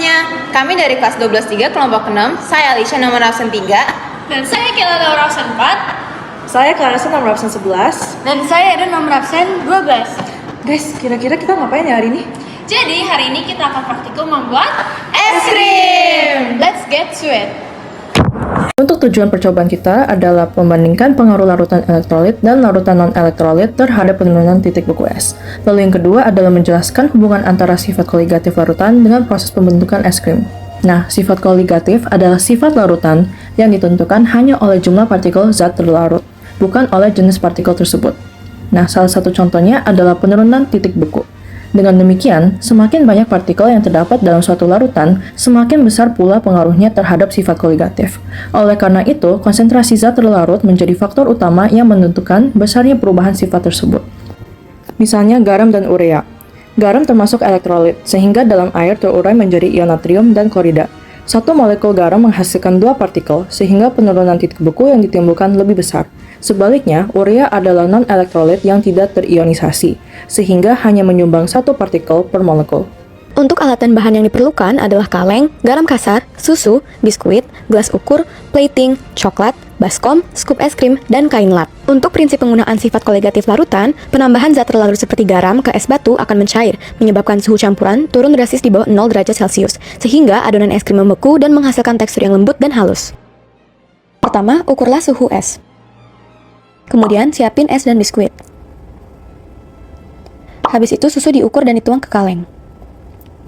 semuanya, kami dari kelas 12-3 kelompok 6. Saya Alicia nomor absen 3. Dan saya Kela nomor absen 4. Saya Clarissa nomor absen 11. Dan saya Eden nomor absen 12. Guys, kira-kira kita ngapain ya hari ini? Jadi hari ini kita akan praktikum membuat Es krim! Let's get to it. Untuk tujuan percobaan kita adalah membandingkan pengaruh larutan elektrolit dan larutan non-elektrolit terhadap penurunan titik beku es. Lalu yang kedua adalah menjelaskan hubungan antara sifat koligatif larutan dengan proses pembentukan es krim. Nah, sifat koligatif adalah sifat larutan yang ditentukan hanya oleh jumlah partikel zat terlarut, bukan oleh jenis partikel tersebut. Nah, salah satu contohnya adalah penurunan titik beku. Dengan demikian, semakin banyak partikel yang terdapat dalam suatu larutan, semakin besar pula pengaruhnya terhadap sifat koligatif. Oleh karena itu, konsentrasi zat terlarut menjadi faktor utama yang menentukan besarnya perubahan sifat tersebut. Misalnya garam dan urea. Garam termasuk elektrolit, sehingga dalam air terurai menjadi ion natrium dan klorida. Satu molekul garam menghasilkan dua partikel, sehingga penurunan titik beku yang ditimbulkan lebih besar. Sebaliknya, urea adalah non-elektrolit yang tidak terionisasi, sehingga hanya menyumbang satu partikel per molekul. Untuk alat dan bahan yang diperlukan adalah kaleng, garam kasar, susu, biskuit, gelas ukur, plating, coklat, baskom, scoop es krim, dan kain lat. Untuk prinsip penggunaan sifat koligatif larutan, penambahan zat terlarut seperti garam ke es batu akan mencair, menyebabkan suhu campuran turun drastis di bawah 0 derajat Celcius, sehingga adonan es krim membeku dan menghasilkan tekstur yang lembut dan halus. Pertama, ukurlah suhu es. Kemudian, siapin es dan biskuit. Habis itu, susu diukur dan dituang ke kaleng.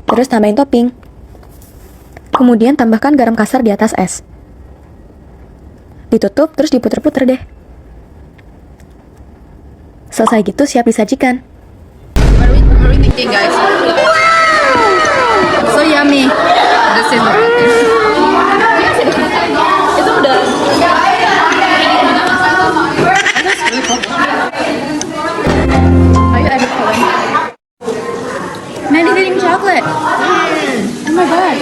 Terus tambahin topping. Kemudian tambahkan garam kasar di atas es. Ditutup, terus diputer-puter deh. Selesai gitu, siap disajikan. What are we thinking, guys? Wow! So yummy. This is Itu udah. Are you ever calling? Maddie's eating chocolate. Oh my god.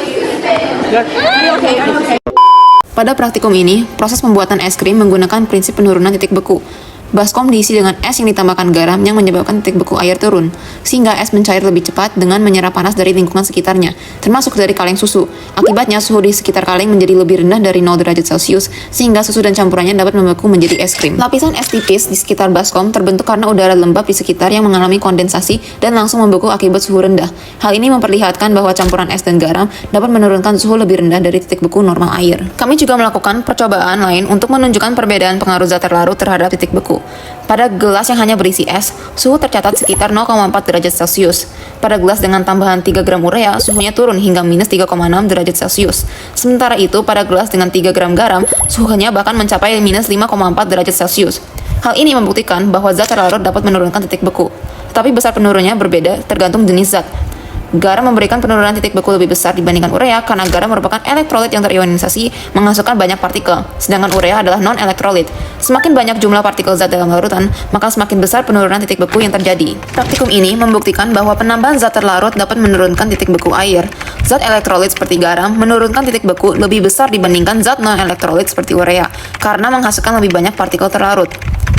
Okay. Pada praktikum ini, proses pembuatan es krim menggunakan prinsip penurunan titik beku. Baskom diisi dengan es yang ditambahkan garam yang menyebabkan titik beku air turun, sehingga es mencair lebih cepat dengan menyerap panas dari lingkungan sekitarnya, termasuk dari kaleng susu. Akibatnya, suhu di sekitar kaleng menjadi lebih rendah dari 0 derajat Celcius, sehingga susu dan campurannya dapat membeku menjadi es krim. Lapisan es tipis di sekitar baskom terbentuk karena udara lembab di sekitar yang mengalami kondensasi dan langsung membeku akibat suhu rendah. Hal ini memperlihatkan bahwa campuran es dan garam dapat menurunkan suhu lebih rendah dari titik beku normal air. Kami juga melakukan percobaan lain untuk menunjukkan perbedaan pengaruh zat terlarut terhadap titik beku. Pada gelas yang hanya berisi es, suhu tercatat sekitar 0,4 derajat Celcius. Pada gelas dengan tambahan 3 gram urea, suhunya turun hingga minus 3,6 derajat Celcius. Sementara itu, pada gelas dengan 3 gram garam, suhunya bahkan mencapai minus 5,4 derajat Celcius. Hal ini membuktikan bahwa zat terlarut dapat menurunkan titik beku. Tetapi besar penurunnya berbeda tergantung jenis zat. Garam memberikan penurunan titik beku lebih besar dibandingkan urea karena garam merupakan elektrolit yang terionisasi menghasilkan banyak partikel, sedangkan urea adalah non-elektrolit. Semakin banyak jumlah partikel zat dalam larutan, maka semakin besar penurunan titik beku yang terjadi. Praktikum ini membuktikan bahwa penambahan zat terlarut dapat menurunkan titik beku air. Zat elektrolit seperti garam menurunkan titik beku lebih besar dibandingkan zat non-elektrolit seperti urea karena menghasilkan lebih banyak partikel terlarut.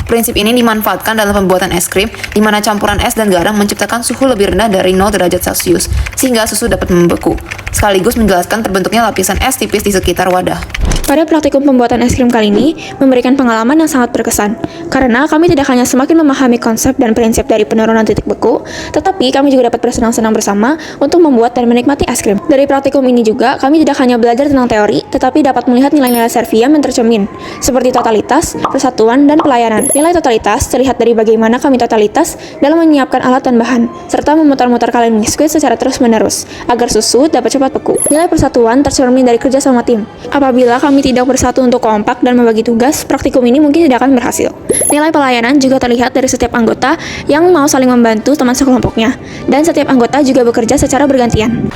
Prinsip ini dimanfaatkan dalam pembuatan es krim, di mana campuran es dan garam menciptakan suhu lebih rendah dari 0 derajat Celcius, sehingga susu dapat membeku, sekaligus menjelaskan terbentuknya lapisan es tipis di sekitar wadah. Pada praktikum pembuatan es krim kali ini, memberikan pengalaman yang sangat berkesan, karena kami tidak hanya semakin memahami konsep dan prinsip dari penurunan titik beku, tetapi kami juga dapat bersenang-senang bersama untuk membuat dan menikmati es krim. Dari praktikum ini juga, kami tidak hanya belajar tentang teori, tetapi dapat melihat nilai-nilai Serviam yang tercermin, seperti totalitas, persatuan, dan pelayanan. Nilai totalitas terlihat dari bagaimana kami totalitas dalam menyiapkan alat dan bahan, serta memutar-mutar kaleng biskuit secara terus-menerus, agar susu dapat cepat beku. Nilai persatuan tercermin dari kerja sama tim. Apabila kami tidak bersatu untuk kompak dan membagi tugas, praktikum ini mungkin tidak akan berhasil. Nilai pelayanan juga terlihat dari setiap anggota yang mau saling membantu teman sekelompoknya, dan setiap anggota juga bekerja secara bergantian.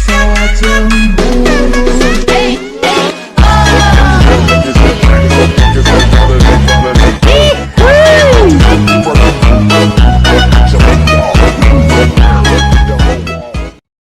Sajam